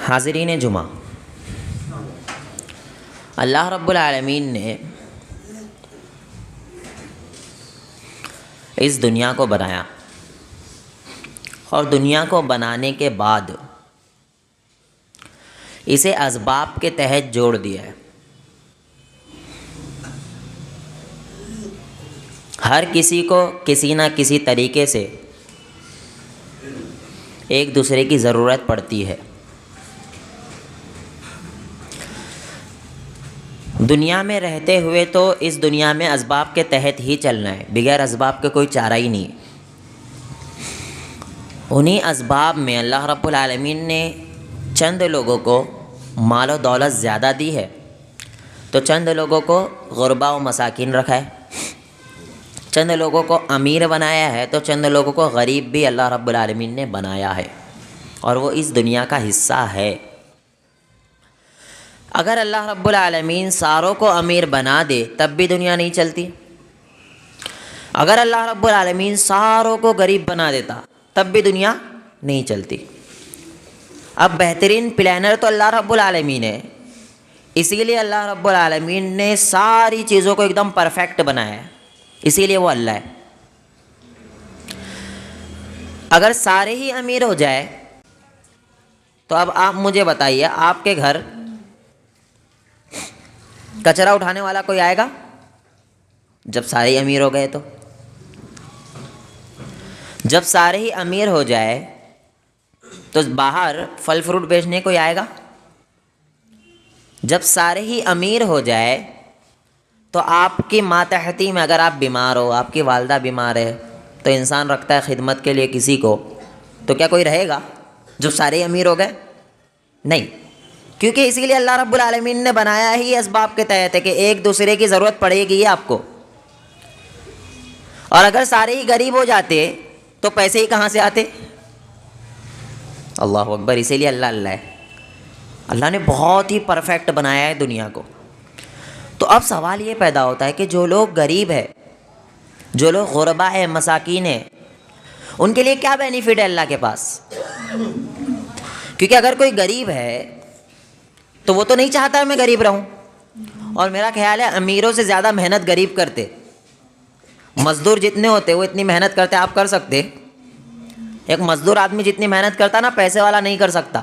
हाज़रीन जुमा, अल्लाह रब्बुल आलमीन ने इस दुनिया को बनाया और दुनिया को बनाने के बाद इसे असबाब के तहत जोड़ दिया है। हर किसी को किसी न किसी तरीके से एक दूसरे की ज़रूरत पड़ती है। दुनिया में रहते हुए तो इस दुनिया में असबाब के तहत ही चलना है, बगैर असबाब के कोई चारा ही नहीं। उन्हीं असबाब में अल्लाह रब्बुल आलमीन ने चंद लोगों को माल और दौलत ज़्यादा दी है, तो चंद लोगों को गुरबा व मसाकिन रखा है। चंद लोगों को अमीर बनाया है, तो चंद लोगों को गरीब भी अल्लाह रब्बुल आलमीन ने बनाया है, और वो इस दुनिया का हिस्सा है। अगर अल्लाह रब्बुल आलमीन सारों को अमीर बना दे तब भी दुनिया नहीं चलती। अगर अल्लाह रब्बुल आलमीन सारों को गरीब बना देता तब भी दुनिया नहीं चलती। अब बेहतरीन प्लानर तो अल्लाह रब्बुल आलमीन है, इसीलिए अल्लाह रब्बुल आलमीन ने सारी चीज़ों को एकदम परफेक्ट बनाया है, इसीलिए वो अल्लाह है। अगर सारे ही अमीर हो जाए तो अब आप मुझे बताइए, आपके घर कचरा उठाने वाला कोई आएगा जब सारे ही अमीर हो गए? तो जब सारे ही अमीर हो जाए तो बाहर फल फ्रूट बेचने कोई आएगा? जब सारे ही अमीर हो जाए तो आपकी मातहती में अगर आप बीमार हो, आपकी वालदा बीमार है, तो इंसान रखता है खिदमत के लिए किसी को, तो क्या कोई रहेगा जब सारे ही अमीर हो गए? नहीं, क्योंकि इसीलिए अल्लाह रब्बुल आलमीन ने बनाया ही असबाब के तहत है कि एक दूसरे की ज़रूरत पड़ेगी आपको। और अगर सारे ही गरीब हो जाते तो पैसे ही कहाँ से आते? अल्लाह अकबर। इसीलिए अल्लाह अल्लाह है। अल्लाह ने बहुत ही परफेक्ट बनाया है दुनिया को। तो अब सवाल ये पैदा होता है कि जो लोग गरीब है, जो लोग गुरबा है, मसाकीन है, उनके लिए क्या बेनिफिट है अल्लाह के पास? क्योंकि अगर कोई गरीब है तो वो तो नहीं चाहता मैं गरीब रहूं, और मेरा ख्याल है अमीरों से ज़्यादा मेहनत गरीब करते। मज़दूर जितने होते वो इतनी मेहनत करते, आप कर सकते? एक मज़दूर आदमी जितनी मेहनत करता ना, पैसे वाला नहीं कर सकता।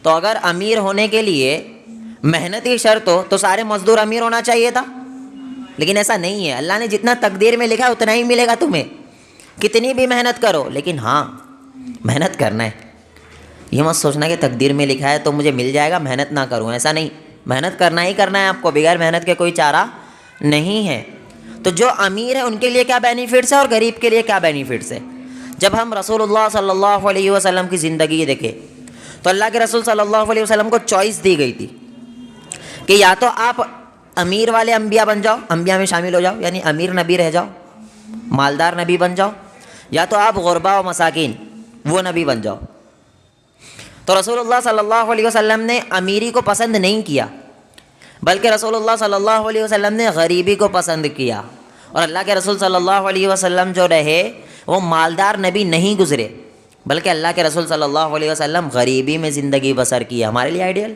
तो अगर अमीर होने के लिए मेहनत ही शर्त हो तो सारे मज़दूर अमीर होना चाहिए था, लेकिन ऐसा नहीं है। अल्लाह ने जितना तकदीर में लिखा है उतना ही मिलेगा तुम्हें, कितनी भी मेहनत करो, लेकिन हाँ मेहनत करना है। ये मत सोचना कि तकदीर में लिखा है तो मुझे मिल जाएगा, मेहनत ना करूँ, ऐसा नहीं। मेहनत करना ही करना है आपको, बगैर मेहनत के कोई चारा नहीं है। तो जो अमीर है उनके लिए क्या बेनिफिट्स है और गरीब के लिए क्या बेनिफिट्स है? जब हम रसूलुल्लाह सल्लल्लाहु अलैहि वसल्लम की ज़िंदगी देखें तो अल्लाह के रसूल सल्लल्लाहु अलैहि वसल्लम को चॉइस दी गई थी कि या तो आप अमीर वाले अंबिया बन जाओ, अंबिया में शामिल हो जाओ, यानी अमीर नबी रह जाओ, मालदार नबी बन जाओ, या तो आप गुरबा व मसाकिन वो नबी बन जाओ। तो रसूलुल्लाह सल्लल्लाहु अलैहि वसल्लम ने अमीरी को पसंद नहीं किया, बल्कि रसूलुल्लाह सल्लल्लाहु अलैहि वसल्लम ने गरीबी को पसंद किया। और अल्लाह के रसूल सल्लल्लाहु अलैहि वसल्लम जो रहे वो मालदार नबी नहीं गुजरे, बल्कि अल्लाह के रसूल सल्लल्लाहु अलैहि वसल्लम गरीबी में ज़िंदगी बसर की। हमारे लिए आइडियल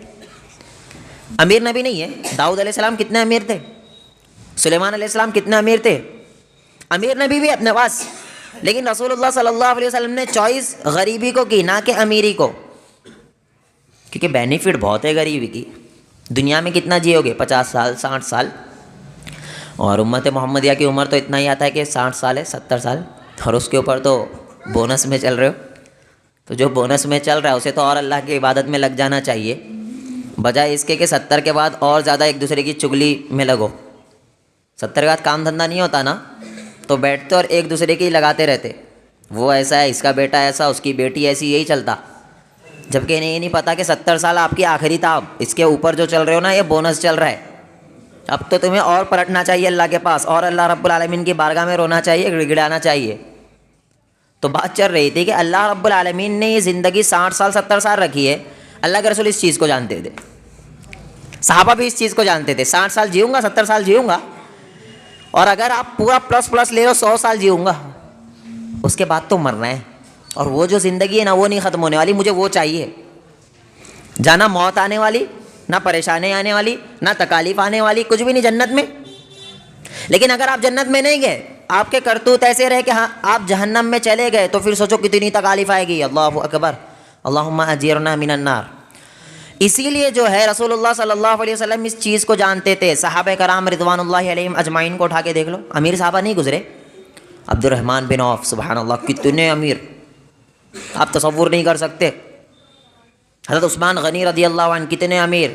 अमीर नबी नहीं है। दाऊद अलैहिस्सलाम कितने अमीर थे, सुलेमान अलैहिस्सलाम कितने अमीर थे, अमीर नबी भी अपने पास, लेकिन रसूलुल्लाह सल्लल्लाहु अलैहि वसल्लम ने चॉइस गरीबी को की, ना कि अमीरी को, क्योंकि बेनिफिट बहुत है गरीबी की। दुनिया में कितना जियोगे? 50 साल, 60 साल, और उम्मत मोहम्मदिया की उम्र तो इतना ही आता है कि 60 साल है, 70 साल, और उसके ऊपर तो बोनस में चल रहे हो। तो जो बोनस में चल रहा है उसे तो और अल्लाह की इबादत में लग जाना चाहिए, बजाय इसके कि 70 के बाद और ज़्यादा एक दूसरे की चुगली में लगो। 70 के बाद काम धंधा नहीं होता ना, तो बैठते और एक दूसरे की लगाते रहते, वो ऐसा है, इसका बेटा ऐसा, उसकी बेटी ऐसी, यही चलता। जबकि इन्हें ये नहीं पता कि 70 साल आपकी आखिरी था, अब इसके ऊपर जो चल रहे हो ना, ये बोनस चल रहा है। अब तो तुम्हें और पलटना चाहिए अल्लाह के पास, और अल्लाह रब्बुल आलमीन की बारगाह में रोना चाहिए, गिड़गिड़ाना चाहिए। तो बात चल रही थी कि अल्लाह रब्बुल आलमीन ने ये ज़िंदगी 60 साल 70 साल रखी है। अल्लाह के रसूल इस चीज़ को जानते थे, सहाबा भी इस चीज़ को जानते थे। 60 साल जीऊँगा, 70 साल जीऊँगा, और अगर आप पूरा प्लस प्लस ले लो 100 साल जीऊँगा, उसके बाद तो मरना है, और वो जो ज़िंदगी है ना वो नहीं ख़त्म होने वाली, मुझे वो चाहिए। जाना मौत आने वाली, ना परेशानी आने वाली, ना तकालीफ आने वाली, कुछ भी नहीं जन्नत में। लेकिन अगर आप जन्नत में नहीं गए, आपके करतूत ऐसे रहे कि हाँ आप जहन्नम में चले गए, तो फिर सोचो कितनी तकालीफ आएगी। अल्लाहु अकबर, अल्लाहुम्मा अजीरना मिनन नार। इसीलिए जो है रसूलुल्लाह सल्लल्लाहु अलैहि वसल्लम इस चीज़ को जानते थे। सहाबा कराम रिज़वानुल्लाहि अलैहिम अजमाइन को उठा के देख लो, अमीर साहबा नहीं गुजरे। अब्दुर्रहमान बिन औफ, सुबहान अल्लाह, कितने अमीर, आप तसव्वुर नहीं कर सकते। हज़रत उस्मान गनी रज़ी अल्लाह अन्हु कितने अमीर,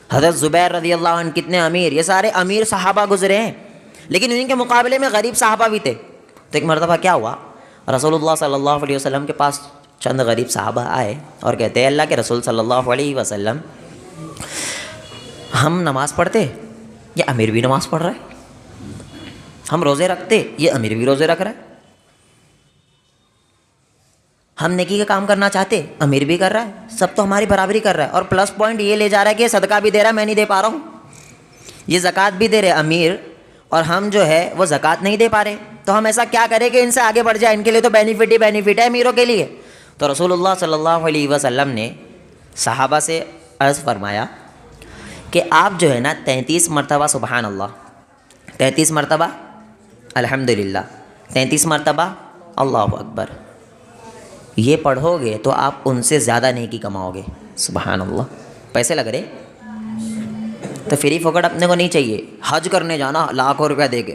हज़रत ज़ुबैर रज़ी अल्लाह अन्हु कितने अमीर, ये सारे अमीर सहाबा गुजरे हैं। लेकिन उनके मुकाबले में गरीब सहाबा भी थे। तो एक मरतबा क्या हुआ, रसूलुल्लाह सल्लल्लाहु अलैहि वसल्लम के पास चंद गरीब साहबा आए और कहते हैं अल्लाह के रसूल सल्लल्लाहु अलैहि वसल्लम, हम नमाज़ पढ़ते, ये अमीर भी नमाज़ पढ़ रहा है, हम रोज़े रखते, ये अमीर भी रोज़े रख रहा है, हम नेकी का काम करना चाहते, अमीर भी कर रहा है, सब तो हमारी बराबरी कर रहा है। और प्लस पॉइंट ये ले जा रहा है कि सदका भी दे रहा है, मैं नहीं दे पा रहा हूँ, ये ज़कात भी दे रहे अमीर, और हम जो है वो ज़कात नहीं दे पा रहे। तो हम ऐसा क्या करें कि इनसे आगे बढ़ जाए, इनके लिए तो बेनिफिट ही बेनिफिट है अमीरों के लिए। तो रसूलुल्लाह सल्लल्लाहु अलैहि वसल्लम ने सहाबा से अर्ज़ फरमाया कि आप जो है ना 33 मरतबा सुबहान अल्लाह, 33 मरतबा अल्हम्दुलिल्लाह, 33 मरतबा अल्लाहु अकबर, ये पढ़ोगे तो आप उनसे ज़्यादा नेकी कमाओगे। सुबहान अल्लाह। पैसे लग रहे तो फ्री फोकट अपने को नहीं चाहिए। हज करने जाना लाखों रुपया दे के,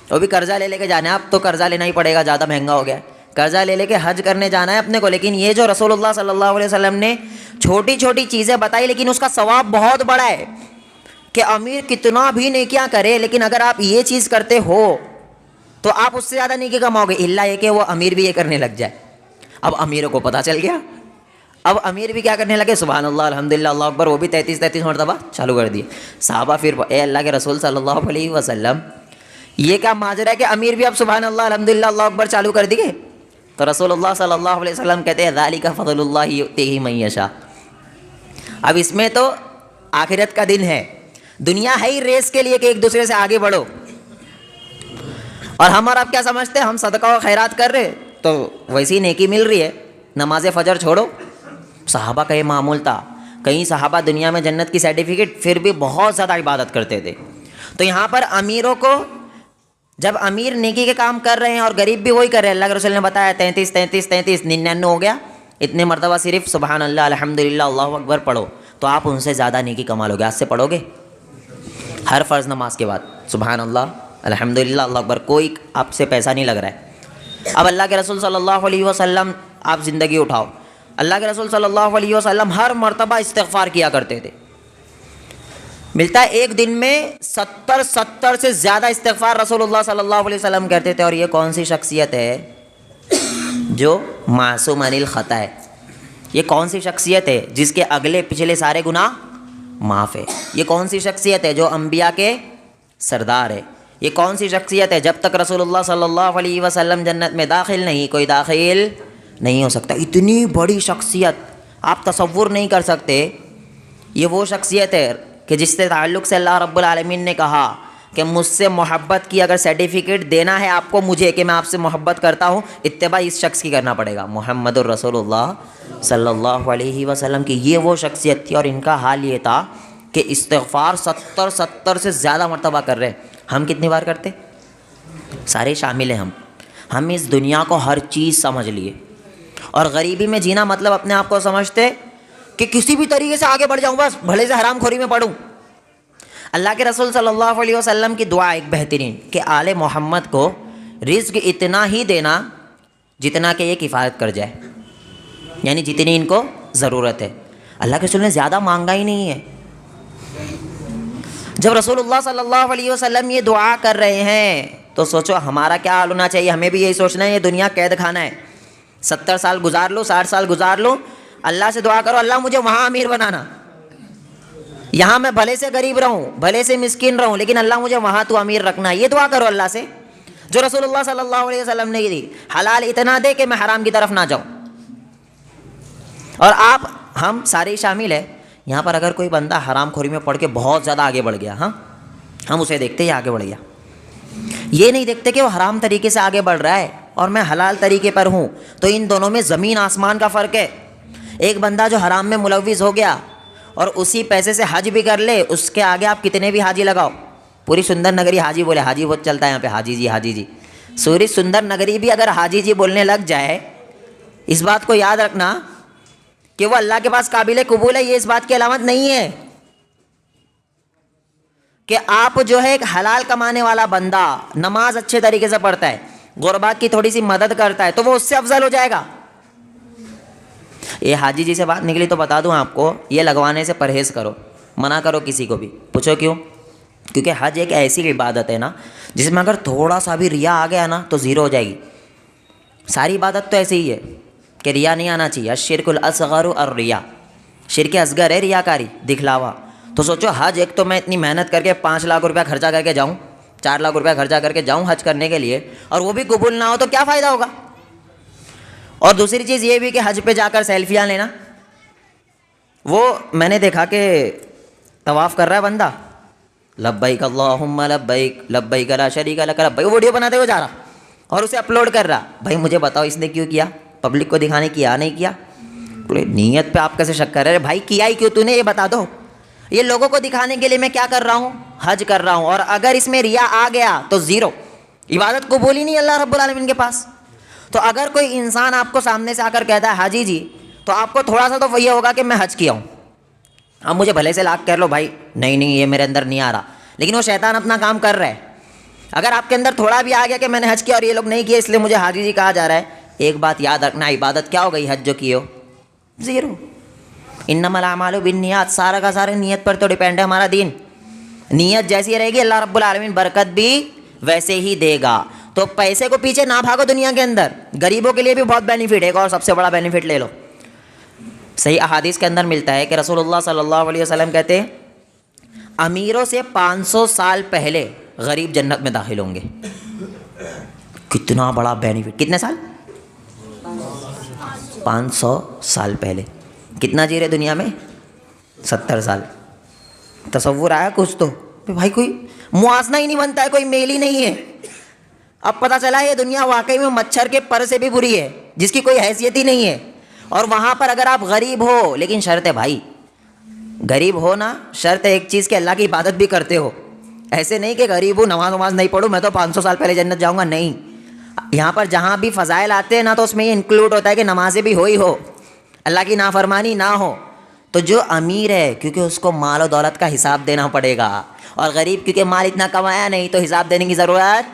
वो भी कर्जा ले लेके जाना है, अब तो कर्जा लेना ही पड़ेगा, ज़्यादा महंगा हो गया, कर्जा ले लेके हज करने जाना है अपने को। लेकिन ये जो रसूलुल्लाह सल्लल्लाहु अलैहि वसल्लम ने छोटी छोटी चीज़ें बताई, लेकिन उसका सवाब बहुत बड़ा है कि अमीर कितना भी नेकियां करे, लेकिन अगर आप ये चीज़ करते हो तो आप उससे ज़्यादा नेकी कमाओगे, इल्ला ये कि वो अमीर भी ये करने लग जाए। अब अमीरों को पता चल गया, अब अमीर भी क्या करने लगे, सुभान अल्लाह अल्हम्दुलिल्लाह अल्लाह अकबर, वो भी 33 मरतबा चालू कर दिए। साहबा फिर ए अल्लाह के रसूल सल्लल्लाहु अलैहि वसल्लम, ये क्या माजरा है कि अमीर भी अब सुभान अल्लाह अल्हम्दुलिल्लाह अल्लाह अकबर चालू कर दिए। तो रसूलुल्लाह सल्लल्लाहु अलैहि वसल्लम कहते हैं ज़ालिका फ़ज़लुल्लाहि युअतीहि मन यशा। अब इसमें तो आखिरत का दिन है, दुनिया है ही रेस के लिए कि एक दूसरे से आगे बढ़ो। और हम और आप क्या समझते हैं, हम सदका और खैरात कर रहे तो वैसी नेकी मिल रही है, नमाज फ़जर छोड़ो। सहाबा का ये मामूल था, कई सहाबा दुनिया में जन्नत की सर्टिफिकेट फिर भी बहुत ज़्यादा इबादत करते थे। तो यहाँ पर अमीरों को, जब अमीर नेकी के काम कर रहे हैं और गरीब भी वही कर रहे हैं, अल्लाह के रसूल ने बताया 33 33 33 99 हो गया, इतने मरतबा सिर्फ सुबहान अल्लाह अल्हम्दुलिल्लाह अल्लाहु अकबर पढ़ो तो आप उनसे ज़्यादा नेकी कमा लोगे। आज से पढ़ोगे हर फ़र्ज़ नमाज के बाद सुबहान अल्लाह अल्हम्दुलिल्लाह अल्लाहु अकबर, कोई आपसे पैसा नहीं लग रहा है। अब अल्लाह के रसूल सल्लल्लाहु अलैहि वसल्लम, आप ज़िंदगी उठाओ, अल्लाह के रसूल सल्लल्लाहु अलैहि वसल्लम हर मरतबा इस्तिग़फ़ार किया करते थे। मिलता है एक दिन में 70 से ज़्यादा इस्तिग़फ़ार रसूलुल्लाह सल्लल्लाहु अलैहि वसल्लम करते थे। और ये कौन सी शख्सियत है जो मासूम अनिल ख़ता है? ये कौन सी शख्सियत है जिसके अगले पिछले सारे गुनाह माफ़ है? ये कौन सी शख्सियत है जो अम्बिया के सरदार है? ये कौन सी शख्सियत है जब तक रसूलुल्लाह सल्लल्लाहु अलैहि वसल्लम जन्नत में दाखिल नहीं, कोई दाखिल नहीं हो सकता। इतनी बड़ी शख्सियत आप तसव्वुर नहीं कर सकते। ये वो शख्सियत है कि जिससे ताल्लुक़ से अल्लाह रब्बुल आलमीन ने कहा कि मुझसे मोहब्बत की अगर सर्टिफिकेट देना है आपको मुझे कि मैं आपसे मोहब्बत करता हूँ, इत्तिबा इस शख्स की करना पड़ेगा, मुहम्मदुर रसूलुल्लाह सल्लल्लाहु अलैहि वसल्लम की। ये वो शख्सियत थी और इनका हाल ये था कि इस्तिग़फ़ार 70 से ज़्यादा मरतबा कर रहे हैं। हम कितनी बार करते? सारे शामिल हैं हम इस दुनिया को हर चीज़ समझ लिए और गरीबी में जीना मतलब अपने आप को समझते कि किसी भी तरीके से आगे बढ़ जाऊँ, बस भले से हराम खोरी में पढ़ूँ। अल्लाह के रसूल सल्लल्लाहु अलैहि वसल्लम की दुआ एक बेहतरीन कि आले मोहम्मद को रिज़्क़ इतना ही देना जितना कि ये किफ़ायत कर जाए, यानी जितनी इनको ज़रूरत है। अल्लाह के रसूल ने ज़्यादा मांगा ही नहीं है। जब रसूलुल्लाह सल्लल्लाहु अलैहि वसल्लम ये दुआ कर रहे हैं तो सोचो हमारा क्या हाल होना चाहिए। हमें भी यही सोचना है ये दुनिया कैद खाना है, 70 साल गुजार लो, 60 साल गुजार लो, अल्लाह से दुआ करो अल्लाह मुझे वहाँ अमीर बनाना, यहाँ मैं भले से गरीब रहूँ, भले से मिस्किन रहूँ, लेकिन अल्लाह मुझे वहाँ तो अमीर रखना। ये दुआ करो अल्लाह से जो रसूलुल्लाह सल्लल्लाहु अलैहि वसल्लम ने की दी। हलाल इतना दे कि मैं हराम की तरफ ना जाऊँ। और आप हम सारे ही शामिल है यहाँ पर। अगर कोई बंदा हराम खोरी में पड़ के बहुत ज़्यादा आगे बढ़ गया, हाँ, हम उसे देखते ही आगे बढ़ गया, ये नहीं देखते कि वो हराम तरीके से आगे बढ़ रहा है और मैं हलाल तरीके पर हूँ। तो इन दोनों में ज़मीन आसमान का फ़र्क है। एक बंदा जो हराम में मुलव्विस हो गया और उसी पैसे से हज भी कर ले, उसके आगे आप कितने भी हाजी लगाओ, पूरी सुंदर नगरी हाजी बोले, हाजी बहुत चलता है यहाँ पे, हाजी जी हाजी जी, सूरी सुंदर नगरी भी अगर हाजी जी बोलने लग जाए, इस बात को याद रखना कि वो अल्लाह के पास काबिल कबूल है, ये इस बात की अलामत नहीं है कि आप जो है एक हलाल कमाने वाला बंदा नमाज अच्छे तरीके से पढ़ता है, गुरबात की थोड़ी सी मदद करता है, तो वो उससे अफजल हो जाएगा। ये हाजी जी से बात निकली तो बता दूं आपको, ये लगवाने से परहेज़ करो, मना करो किसी को भी। पूछो क्यों? क्योंकि हज एक ऐसी इबादत है ना जिसमें अगर थोड़ा सा भी रिया आ गया ना तो ज़ीरो हो जाएगी। सारी इबादत तो ऐसे ही है कि रिया नहीं आना चाहिए। अश्शिरकुल असग़रु और रिया, शिरक असगर है रियाकारी, दिखलावा। तो सोचो हज, एक तो मैं इतनी मेहनत करके 5 लाख रुपया खर्चा करके जाऊँ, 4 लाख रुपया खर्चा करके जाऊँ हज करने के लिए, और वो भी कबूल ना हो तो क्या फ़ायदा होगा। और दूसरी चीज़ ये भी कि हज पे जाकर सेल्फियाँ लेना, वो मैंने देखा कि तवाफ़ कर रहा है बंदा, लब्बैक अल्लाहुम्मा लब्बैक लब्बैक ला शरीका लक लब्बैक, वो वीडियो बनाते हुए जा रहा और उसे अपलोड कर रहा। भाई मुझे बताओ इसने क्यों किया? पब्लिक को दिखाने किया, नहीं किया? बोले नीयत पे आप कैसे शक कर रहे हैं? भाई किया ही क्यों तूने, ये बता दो। ये लोगों को दिखाने के लिए मैं क्या कर रहा हूँ? हज कर रहा हूँ, और अगर इसमें रिया आ गया तो ज़ीरो, इबादत को बोली नहीं अल्लाह रब्बुल आलमीन के पास। तो अगर कोई इंसान आपको सामने से आकर कहता है हाजी जी, तो आपको थोड़ा सा तो वही होगा कि मैं हज किया हूँ। अब मुझे भले से लाख कह लो भाई, नहीं नहीं ये मेरे अंदर नहीं आ रहा, लेकिन वो शैतान अपना काम कर रहा है। अगर आपके अंदर थोड़ा भी आ गया कि मैंने हज किया और ये लोग नहीं किया इसलिए मुझे हाजी जी कहा जा रहा है, एक बात याद रखना, इबादत क्या हो गई? हज जो किए हो, ज़ीरो। इन्नमल आमालु बिन्नियात, सारा का सारा नियत पर तो डिपेंड है हमारा दीन। नियत जैसी रहेगी अल्लाह रब्बुल आलमीन बरकत भी वैसे ही देगा। तो पैसे को पीछे ना भागो दुनिया के अंदर। गरीबों के लिए भी बहुत बेनिफिट है, एक और सबसे बड़ा बेनिफिट ले लो। सही अहादीस के अंदर मिलता है कि रसूलुल्लाह सल्लल्लाहु अलैहि वसल्लम कहते हैं, अमीरों से 500 साल पहले गरीब जन्नत में दाखिल होंगे। कितना बड़ा बेनिफिट! कितने साल? 500 साल पहले। कितना जी रहे दुनिया में? 70 साल। तसव्वुर आया कुछ तो? भाई कोई मुआसना ही नहीं बनता है, कोई मेल ही नहीं है। अब पता चला ये दुनिया वाकई में मच्छर के पर से भी बुरी है, जिसकी कोई हैसियत ही नहीं है। और वहाँ पर अगर आप गरीब हो, लेकिन शर्त है भाई, गरीब हो ना, शर्त है एक चीज़ के, अल्लाह की इबादत भी करते हो। ऐसे नहीं कि गरीब हूँ नमाज नहीं पढ़ूँ मैं तो 500 साल पहले जन्नत जाऊँगा, नहीं। यहाँ पर जहाँ भी फ़ज़ाइल आते हैं ना, तो उसमें ये इंक्लूड होता है कि नमाज़ें भी हो, अल्लाह की नाफरमानी ना हो। तो जो अमीर है क्योंकि उसको माल और दौलत का हिसाब देना पड़ेगा, और गरीब क्योंकि माल इतना कमाया नहीं तो हिसाब देने की ज़रूरत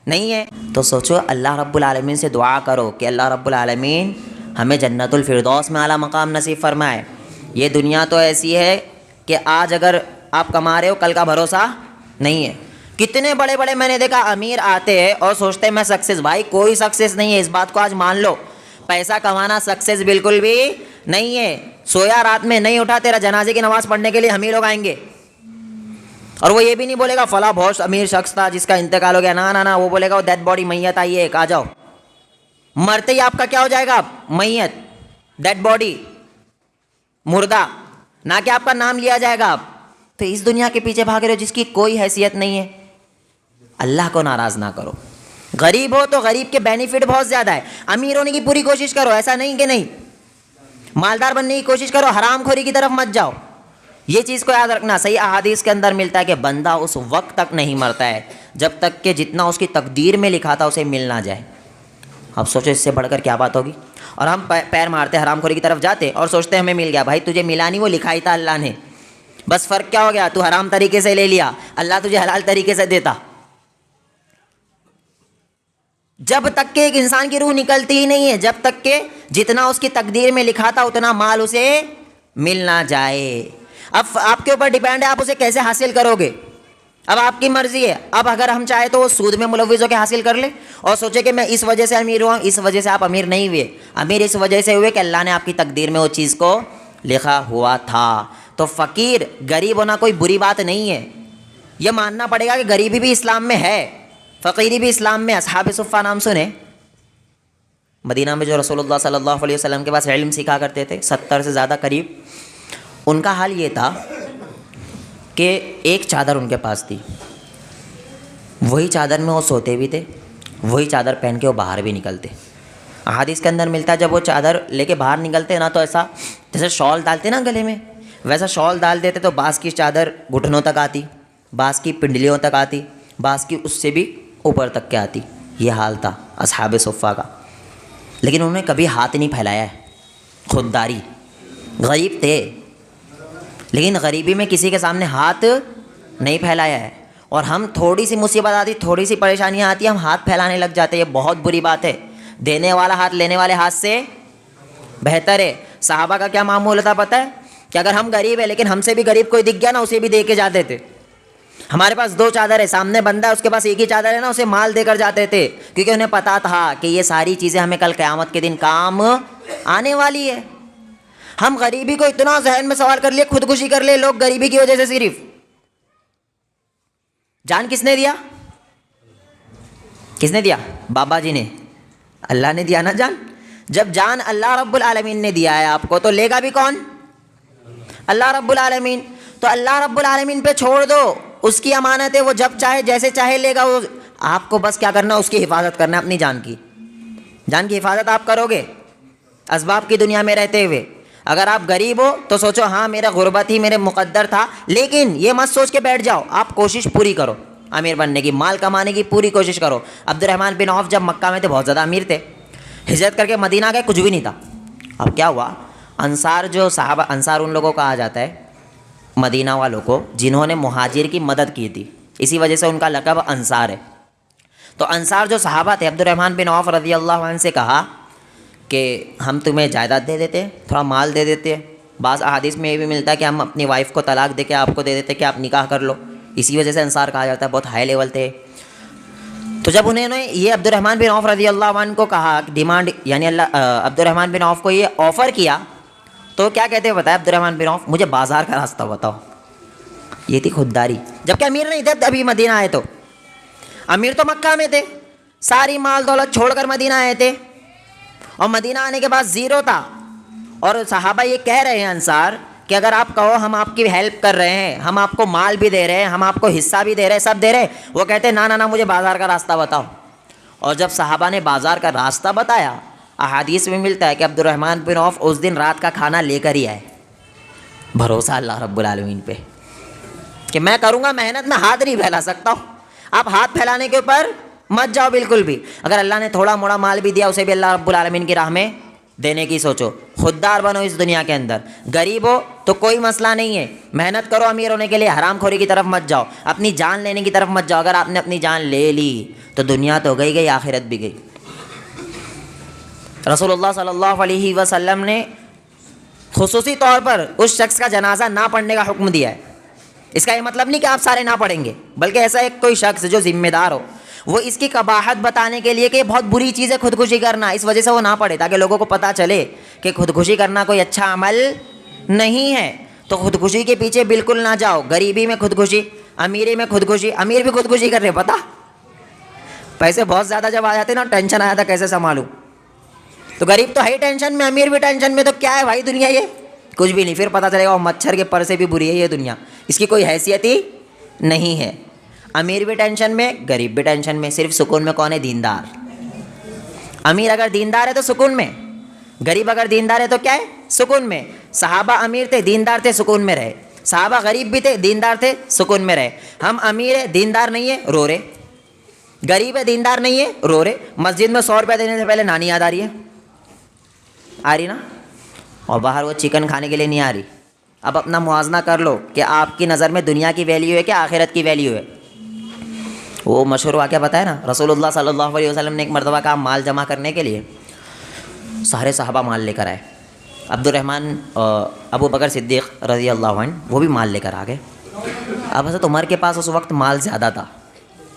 नहीं है। तो सोचो अल्लाह रब्बुल आलमीन से दुआ करो कि अल्लाह रब्बुल आलमीन हमें जन्नतुल फिरदौस में आला मकाम नसीब फरमाए। ये दुनिया तो ऐसी है कि आज अगर आप कमा रहे हो कल का भरोसा नहीं है। कितने बड़े बड़े मैंने देखा अमीर आते हैं और सोचते हैं मैं सक्सेस। भाई कोई सक्सेस नहीं है, इस बात को आज मान लो। पैसा कमाना सक्सेस बिल्कुल भी नहीं है। सोया रात में नहीं उठा, तेरा जनाजे की नमाज़ पढ़ने के लिए हम ही लोग आएंगे। और वो ये भी नहीं बोलेगा फला बहुत अमीर शख्स था जिसका इंतकाल हो गया, ना ना ना, वो बोलेगा वो डेड बॉडी मैयत आई है, आ जाओ। मरते ही आपका क्या हो जाएगा? मैयत, डेड बॉडी, मुर्दा, ना कि आपका नाम लिया जाएगा। आप तो इस दुनिया के पीछे भाग रहे हो जिसकी कोई हैसियत नहीं है। अल्लाह को नाराज़ ना करो। गरीब हो तो गरीब के बेनिफिट बहुत ज़्यादा है। अमीर होने की पूरी कोशिश करो, ऐसा नहीं कि नहीं। मालदार बनने की कोशिश करो, हरामखोरी की तरफ मत जाओ। ये चीज़ को याद रखना। सही अहादीस के अंदर मिलता है कि बंदा उस वक्त तक नहीं मरता है जब तक कि जितना उसकी तकदीर में लिखा था उसे मिल ना जाए। अब सोचो इससे बढ़कर क्या बात होगी। और हम पैर मारते हरामखोरी की तरफ जाते और सोचते हमें मिल गया। भाई तुझे मिला नहीं, वो लिखा ही था अल्लाह ने। बस फ़र्क क्या हो गया? तू हराम तरीके से ले लिया, अल्लाह तुझे हलाल तरीके से देता। जब तक के एक इंसान की रूह निकलती ही नहीं है, जब तक के जितना उसकी तकदीर में लिखा था उतना माल उसे मिल ना जाए। अब आपके ऊपर डिपेंड है आप उसे कैसे हासिल करोगे। अब आपकी मर्जी है। अब अगर हम चाहे तो वो सूद में मुलव्विज़ होकर हासिल कर ले और सोचे कि मैं इस वजह से अमीर हुआ। इस वजह से आप अमीर नहीं हुए। अमीर इस वजह से हुए कि अल्लाह ने आपकी तकदीर में वो चीज़ को लिखा हुआ था। तो फ़कीर गरीब होना कोई बुरी बात नहीं है। यह मानना पड़ेगा कि गरीबी भी इस्लाम में है, फ़कीरी भी इस्लाम में। अस्हाब सुफ़्फ़ा नाम सुने? मदीना में जो रसूलुल्लाह सल्लल्लाहु अलैहि वसल्लम के पास इल्म सीखा करते थे, 70 से ज़्यादा करीब, उनका हाल ये था कि एक चादर उनके पास थी, वही चादर में वो सोते भी थे, वही चादर पहन के वो बाहर भी निकलते। अहादीस के अंदर मिलता है जब वो चादर लेके बाहर निकलते हैं ना, तो ऐसा जैसे शॉल डालते ना गले में, वैसा शॉल डाल देते तो बाँस की चादर घुटनों तक आती, बाँस की पिंडलियों तक आती, बाँस की उससे भी ऊपर तक के आती। ये हाल था असहाब सुफ़ा का। लेकिन उन्होंने कभी हाथ नहीं फैलाया है, खुददारी। गरीब थे लेकिन गरीबी में किसी के सामने हाथ नहीं फैलाया है। और हम थोड़ी सी मुसीबत आती, थोड़ी सी परेशानियाँ आती, हम हाथ फैलाने लग जाते हैं। ये बहुत बुरी बात है। देने वाला हाथ लेने वाले हाथ से बेहतर है। सहाबा का क्या मामूल था पता है, कि अगर हम गरीब है लेकिन हमसे भी गरीब कोई दिख गया ना, उसे भी दे के जाते थे। हमारे पास 2 चादर है, सामने बंदा है उसके पास एक ही चादर है ना, उसे माल देकर जाते थे, क्योंकि उन्हें पता था कि ये सारी चीज़ें हमें कल क़यामत के दिन काम आने वाली है। हम गरीबी को इतना जहन में सवाल कर लिए, खुदकुशी कर लिए लोग गरीबी की वजह से। सिर्फ जान किसने दिया? किसने दिया? बाबा जी ने। अल्लाह ने दिया ना जान। जब जान अल्लाह रब्बुल आलमीन ने दिया है आपको, तो लेगा भी कौन? अल्लाह रब्बुल आलमीन। तो अल्लाह रब्बुल आलमीन पे छोड़ दो, उसकी अमानत है, वो जब चाहे जैसे चाहे लेगा। वो आपको बस क्या करना है, उसकी हिफाजत करना है, अपनी जान की। जान की हिफाजत आप करोगे असबाब की दुनिया में रहते हुए। अगर आप गरीब हो तो सोचो हाँ मेरा गुर्बत ही मेरे मुकद्दर था, लेकिन ये मत सोच के बैठ जाओ, आप कोशिश पूरी करो अमीर बनने की, माल कमाने की पूरी कोशिश करो। अब्दुर्रहमान बिन औफ जब मक्का में थे बहुत ज़्यादा अमीर थे, हिजरत करके मदीना गए, कुछ भी नहीं था। अब क्या हुआ, अंसार जो साहबा, अंसार उन लोगों को कहा जाता है मदीना वालों को जिन्होंने मुहाजिर की मदद की थी, इसी वजह से उनका लक़ब अंसार है। तो अंसार जो सहाबा थे, अब्दुर्रहमान बिन औफ रज़ी अल्लाह अन्हु से कहा कि हम तुम्हें जायदाद दे देते, थोड़ा माल दे देते। बाज़ अहादीस में ये भी मिलता है कि हम अपनी वाइफ को तलाक दे के आपको दे देते कि आप निकाह कर लो। इसी वजह से अंसार कहा जाता है, बहुत हाई लेवल थे। तो जब उन्होंने ये अब्दुर्रहमान बिन औफ रज़ी अल्लाह अन्हु को कहा, डिमांड यानी अब्दुर्रहमान बिन औफ को ये ऑफ़र किया, तो क्या कहते हैं बताया अब्दुर्रहमान बिन औफ, मुझे बाज़ार का रास्ता बताओ। ये थी खुददारी। जबकि अमीर नहीं थे अभी मदीना आए, तो अमीर तो मक्का में थे, सारी माल दौलत छोड़कर मदीना आए थे, और मदीना आने के बाद ज़ीरो था। और सहाबा ये कह रहे हैं अंसार कि अगर आप कहो हम आपकी हेल्प कर रहे हैं, हम आपको माल भी दे रहे हैं, हम आपको हिस्सा भी दे रहे हैं, सब दे रहे हैं, वो कहते हैं ना ना ना, मुझे बाज़ार का रास्ता बताओ। और जब सहाबा ने बाज़ार का रास्ता बताया, अहादीस में मिलता है कि अब्दुर्रहमान बिन औफ उस दिन रात का खाना लेकर ही आए। भरोसा अल्लाह रब्बुल आलमीन पे कि मैं करूँगा मेहनत, मैं हाथ नहीं फैला सकता हूँ। आप हाथ फैलाने के ऊपर मत जाओ बिल्कुल भी। अगर अल्लाह ने थोड़ा मोड़ा माल भी दिया, उसे भी अल्लाह रब्बुल आलमीन की राह में देने की सोचो। खुददार बनो इस दुनिया के अंदर। गरीब हो तो कोई मसला नहीं है, मेहनत करो अमीर होने के लिए, हरामखोरी की तरफ मत जाओ, अपनी जान लेने की तरफ मत जाओ। अगर आपने अपनी जान ले ली तो दुनिया तो गई गई, आखिरत भी गई। रसूलुल्लाह सल्लल्लाहु अलैहि वसल्लम ने खुसूसी तौर पर उस शख्स का जनाजा ना पढ़ने का हुक्म दिया है। इसका ये मतलब नहीं कि आप सारे ना पढ़ेंगे, बल्कि ऐसा एक कोई शख्स जो जिम्मेदार हो, वो इसकी कबाहत बताने के लिए कि बहुत बुरी चीज़ है खुदकुशी करना, इस वजह से वो ना पढ़े, ताकि लोगों को पता चले कि खुदकुशी करना कोई अच्छा अमल नहीं है। तो खुदकुशी के पीछे बिल्कुल ना जाओ। गरीबी में खुदकुशी, अमीरी में खुदकुशी, अमीर भी खुदकुशी कर रहे, पता पैसे बहुत ज़्यादा जब आ जाते ना, टेंशन आया था कैसे संभालूं। तो गरीब तो है ही टेंशन में, अमीर भी टेंशन में, तो क्या है भाई दुनिया, ये कुछ भी नहीं। फिर पता चलेगा वो मच्छर के पर से भी बुरी है ये दुनिया, इसकी कोई हैसियत ही नहीं है। अमीर भी टेंशन में, गरीब भी टेंशन में, सिर्फ सुकून में कौन है? दीनदार। अमीर अगर दीनदार है तो सुकून में, गरीब अगर दीनदार है तो क्या है? सुकून में। सहाबा अमीर थे, दीनदार थे, सुकून में रहे। सहाबा गरीब भी थे, दीनदार थे, सुकून में रहे। हम अमीर है, दीनदार नहीं है, रो रहे। गरीब है, दीनदार नहीं है, रो रहे। मस्जिद में 100 रुपया देने से पहले नानी याद आ रही है, आ रही ना, और बाहर वो चिकन खाने के लिए नहीं आ रही। अब अपना मुआजना कर लो कि आपकी नज़र में दुनिया की वैल्यू है क्या आखिरत की वैल्यू है। वो मशहूर वाक़या पता है ना, रसूलुल्लाह सल्लल्लाहु अलैहि वसल्लम ने एक मरतबा कहा माल जमा करने के लिए, सारे सहाबा माल लेकर आए। अब्दुर्रहमान अबू बकर सिद्दीक़ रज़ी अल्लाह अन्हु वो भी माल लेकर आ गए। अब हज़रत उमर के पास उस वक्त माल ज़्यादा था,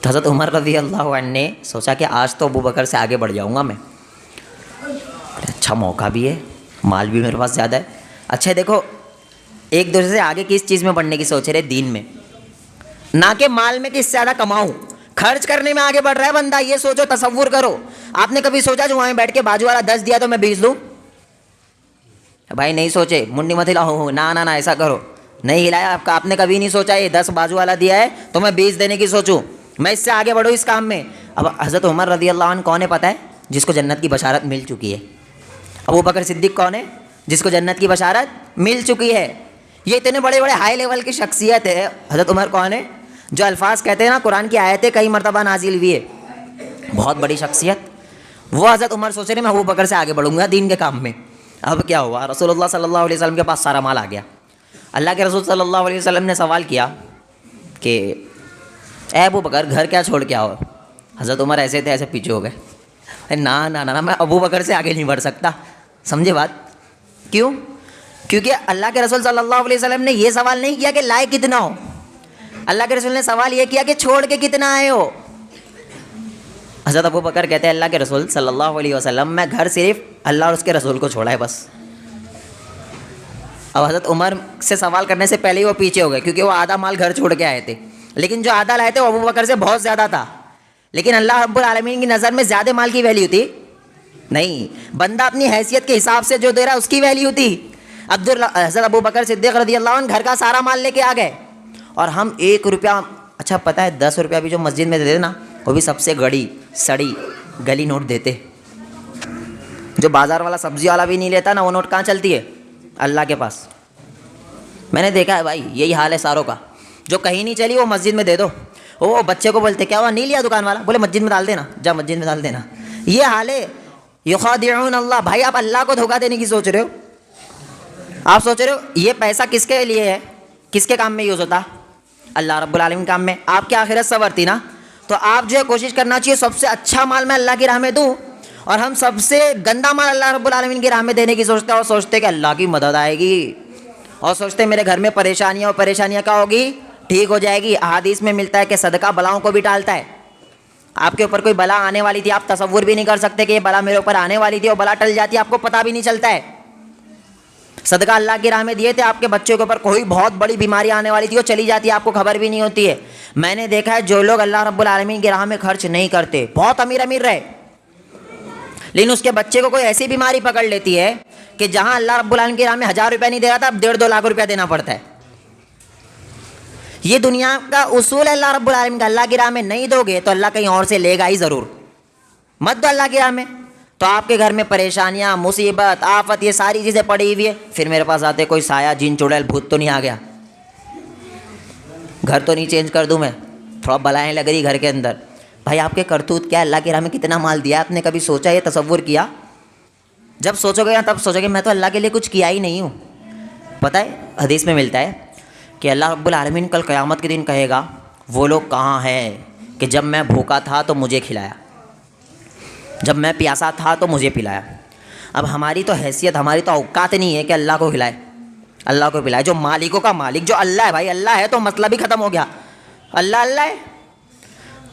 तो हज़रत उमर रज़ी अल्लाह अन्हु ने सोचा कि आज तो अबू बकर से आगे बढ़ जाऊँगा मैं, अच्छा मौका भी है, माल भी मेरे पास ज़्यादा है। अच्छा देखो, एक दूसरे से आगे किस चीज़ में बढ़ने की सोच रहे? दीन में, ना कि माल में किससे ज़्यादा कमाऊँ। खर्च करने में आगे बढ़ रहा है बंदा। ये सोचो, तसव्वुर करो, आपने कभी सोचा जो वहाँ बैठ के बाजू वाला 10 दिया तो मैं 20 दूँ? भाई नहीं सोचे, मुंडी मत हिलाओ, ना ना ना ऐसा करो, नहीं हिलाया आपका। आपने कभी नहीं सोचा ये 10 बाजू वाला दिया है तो मैं 20 देने की सोचूं, मैं इससे आगे बढ़ूँ इस काम में। अब हज़रत उमर रज़ी अल्लाह अन्हु कौन है पता है? जिसको जन्नत की बशारत मिल चुकी है। अबू बकर सिद्दीक कौन है? जिसको जन्नत की बशारत मिल चुकी है। ये इतने बड़े बड़े हाई लेवल की शख्सियत है। हज़रत उमर कौन है? जो अल्फाज कहते हैं ना, कुरान की आयतें कई मरतबा नाजिल हुई है, बहुत बड़ी शख्सियत। वो हज़रत उमर सोच रहे मैं अबू बकर से आगे बढ़ूंगा दीन के काम में। अब क्या हुआ, रसूलुल्लाह सल्लल्लाहु अलैहि वसल्लम के पास सारा माल आ गया। अल्लाह के रसूल सल्लल्लाहु अलैहि वसल्लम ने सवाल किया कि ए अबू बकर, घर क्या छोड़ के आओ? हज़रत उमर ऐसे थे ऐसे पीछे हो गए, ना ना ना ना, मैं अबू बकर से आगे नहीं बढ़ सकता। समझे बात? क्यों? क्योंकि अल्लाह के रसूल सल्लल्लाहु अलैहि वसल्लम ने ये सवाल नहीं किया कि लाए कितना हो, अल्लाह के रसूल ने सवाल ये किया कि छोड़ के कितना आए हो। हज़रत अबू बकर कहते हैं अल्लाह के रसूल सल्लल्लाहु अलैहि वसल्लम, मैं घर सिर्फ अल्लाह और उसके रसूल को छोड़ा है बस। अब हज़रत उमर से सवाल करने से पहले ही वो पीछे हो गए, क्योंकि वो आधा माल घर छोड़ के आए थे, लेकिन जो आधा लाए थे वो अबू बकर से बहुत ज़्यादा था। लेकिन अल्लाह रब्बुल आलमीन की नज़र में ज़्यादा माल की वैल्यू थी नहीं, बंदा अपनी हैसियत के हिसाब से जो दे रहा है उसकी वैल्यू थी। हज़रत अबू बकर सिद्दीक़ रज़ियल्लाहु अन्हु घर का सारा माल लेके आ गए, और हम 1 रुपया, अच्छा पता है 10 रुपया भी जो मस्जिद में देते ना, वो भी सबसे गड़ी सड़ी गली नोट देते। जो बाज़ार वाला सब्ज़ी वाला भी नहीं लेता ना, वो नोट कहाँ चलती है? अल्लाह के पास। मैंने देखा है भाई, यही हाल है सारों का। जो कहीं नहीं चली वो मस्जिद में दे दो। वो बच्चे को बोलते क्या हुआ, नहीं लिया दुकान वाला, बोले मस्जिद में डाल देना, जा मस्जिद में डाल देना। ये हाल है। युखादिऊन अल्लाह, भाई आप अल्लाह को धोखा देने की सोच रहे हो। आप सोच रहे हो ये पैसा किसके लिए है, किसके काम में यूज़ होता? अल्लाह रब्बुल आलमीन काम में। आपकी आखिरत संवरती ना, तो आप जो है कोशिश करना चाहिए सबसे अच्छा माल मैं अल्लाह की राह में दूँ, और हम सबसे गंदा माल अल्लाह रब्बुल आलमीन की राह में देने की सोचते हैं, और सोचते कि अल्लाह की मदद आएगी, और सोचते मेरे घर में परेशानियाँ, और परेशानियाँ क्या होगी, ठीक हो जाएगी। अहादीस में मिलता है कि सदका बलाओं को भी टालता है। आपके ऊपर कोई बला आने वाली थी, आप तसव्वुर भी नहीं कर सकते कि ये बला मेरे ऊपर आने वाली थी, और बला टल जाती है, आपको पता भी नहीं चलता है। सदका अल्लाह की राह में दिए थे, आपके बच्चों के ऊपर कोई बहुत बड़ी बीमारी आने वाली थी, वो चली जाती है, आपको खबर भी नहीं होती है। मैंने देखा है जो लोग अल्लाह रब्बुल आलमीन की राह में खर्च नहीं करते, बहुत अमीर अमीर रहे, लेकिन उसके बच्चे को कोई ऐसी बीमारी पकड़ लेती है कि जहाँ अल्लाह रब्बुल आलमीन की राह में 1000 रुपया नहीं दे रहा था, अब 1.5-2 लाख रुपया देना पड़ता है। ये दुनिया का उसूल है अल्लाह रब्बुल आलमीन का। अल्लाह की राह में नहीं दोगे तो अल्लाह कहीं और से लेगा ही ज़रूर। मत दो अल्लाह की राह में, तो आपके घर में परेशानियाँ, मुसीबत, आफत, ये सारी चीज़ें पड़ी हुई है। फिर मेरे पास आते कोई साया, जिन, चुड़ैल, भूत तो नहीं आ गया, घर तो नहीं चेंज कर दूँ मैं, थोड़ा बलाएँ लग रही घर के अंदर। भाई आपके करतूत क्या, अल्लाह की राह में कितना माल दिया आपने, कभी सोचा, ये तसव्वुर किया? जब सोचोगे तब सोचोगे मैं तो अल्लाह के लिए कुछ किया ही नहीं हूँ। पता है हदीस में मिलता है कि अल्लाह रब्बुल आलमीन कल क़यामत के दिन कहेगा, वो लोग कहाँ हैं कि जब मैं भूखा था तो मुझे खिलाया, जब मैं प्यासा था तो मुझे पिलाया। अब हमारी तो हैसियत, हमारी तो औकात नहीं है कि अल्लाह को खिलाए, अल्लाह को पिलाए। जो मालिकों का मालिक जो अल्लाह है, भाई अल्लाह है तो मतलब ही ख़त्म हो गया। अल्लाह अल्लाह है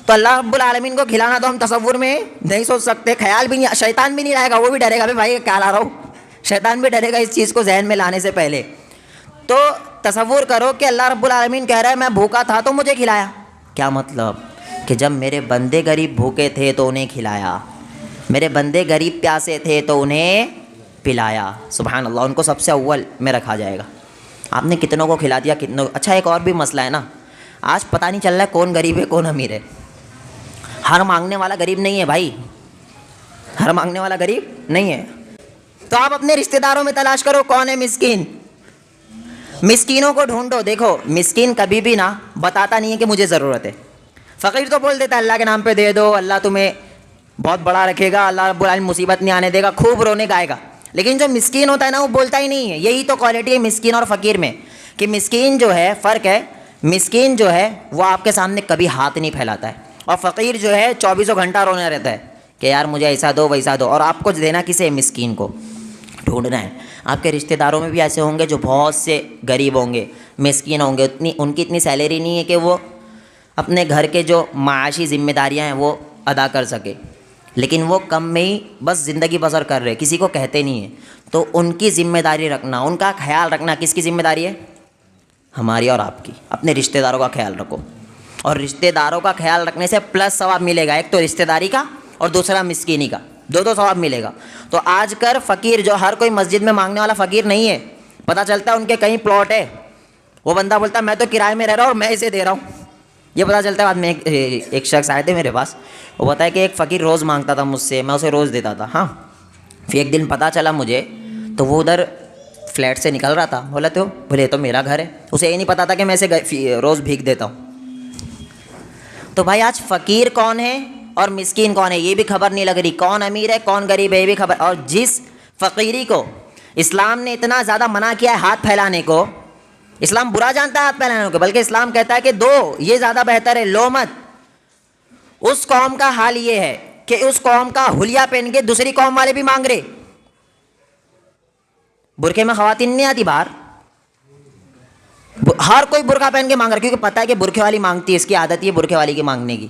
तो अल्लाह रब्बुल आलमीन को खिलाना तो हम तसव्वुर में नहीं सोच सकते, ख्याल भी नहीं, शैतान भी नहीं लाएगा, वो भी डरेगा भाई क्या ला रहा हूँ, शैतान भी डरेगा इस चीज़ को जहन में लाने से पहले। तो तसव्वुर करो कि अल्लाह रब्बुल आलमीन कह रहा है मैं भूखा था तो मुझे खिलाया। क्या मतलब कि जब मेरे बंदे गरीब भूखे थे तो उन्हें खिलाया, मेरे बंदे गरीब प्यासे थे तो उन्हें पिलाया। सुभान अल्लाह, उनको सबसे अव्वल में रखा जाएगा। आपने कितनों को खिला दिया, कितनों। अच्छा एक और भी मसला है ना, आज पता नहीं चल रहा है कौन गरीब है कौन अमीर है। हर मांगने वाला गरीब नहीं है भाई, हर मांगने वाला गरीब नहीं है। तो आप अपने रिश्तेदारों में तलाश करो कौन है मिस्कीन, मिस्कीनों को ढूंढो। देखो मिस्कीन कभी भी ना बताता नहीं है कि मुझे ज़रूरत है। फ़कीर तो बोल देता है अल्लाह के नाम पे दे दो, अल्लाह तुम्हें बहुत बड़ा रखेगा, अल्लाह रब्बुल आलमीन मुसीबत नहीं आने देगा, खूब रोने गाएगा। लेकिन जो मिस्कीन होता है ना वो बोलता ही नहीं है। यही तो क्वालिटी है मिस्कीन और फ़कीर में, कि मिस्कीन जो है, फ़र्क है, मिस्कीन जो है वो आपके सामने कभी हाथ नहीं फैलाता है, और फ़कीर जो है 24 घंटा रोना रहता है कि यार मुझे ऐसा दो वैसा दो। और आपको देना किसे, मिस्कीन को ढूंढना है। आपके रिश्तेदारों में भी ऐसे होंगे जो बहुत से गरीब होंगे, मिस्कीन होंगे, उनकी इतनी सैलरी नहीं है कि वो अपने घर के जो माशी ज़िम्मेदारियाँ हैं वो अदा कर सके, लेकिन वो कम में ही बस ज़िंदगी बसर कर रहे, किसी को कहते नहीं है। तो उनकी ज़िम्मेदारी रखना, उनका ख्याल रखना किसकी ज़िम्मेदारी है, हमारी और आपकी। अपने रिश्तेदारों का ख्याल रखो, और रिश्तेदारों का ख्याल रखने से प्लस सवाब मिलेगा, एक तो रिश्तेदारी का और दूसरा मिस्कीनी का, दो सवाब मिलेगा। तो आजकल फ़कीर जो, हर कोई मस्जिद में मांगने वाला फ़कीर नहीं है। पता चलता है उनके कहीं प्लॉट है, वो बंदा बोलता है मैं तो किराए में रह रहा हूँ और मैं इसे दे रहा हूँ, ये पता चलता है बाद में एक शख्स आए थे मेरे पास, वो बताया कि एक फ़कीर रोज़ मांगता था मुझसे, मैं उसे रोज़ देता था। हाँ, फिर एक दिन पता चला मुझे, तो वो उधर फ्लैट से निकल रहा था, बोला तो बोले तो मेरा घर है, उसे ये नहीं पता था कि मैं इसे रोज़ भीख देता हूँ। तो भाई आज फ़कीर कौन है और मिस्कीन कौन है ये भी खबर नहीं लग रही, कौन अमीर है कौन गरीब है ये भी खबर। और जिस फ़कीरी को इस्लाम ने इतना ज़्यादा मना किया है हाथ फैलाने को, इस्लाम बुरा जानता है हाथ फैलाने को, बल्कि इस्लाम कहता है कि दो, ये ज़्यादा बेहतर है, लो मत। उस कौम का हाल ये है कि उस कौम का हुलिया पहन के दूसरी कौम वाले भी मांग रहे। बुरखे में खवातीन नहीं आती बाहर, हर कोई बुरखा पहन के मांग रहा है, क्योंकि पता है कि बुरखे वाली मांगती है, इसकी आदत ये बुरखे वाली की मांगने की।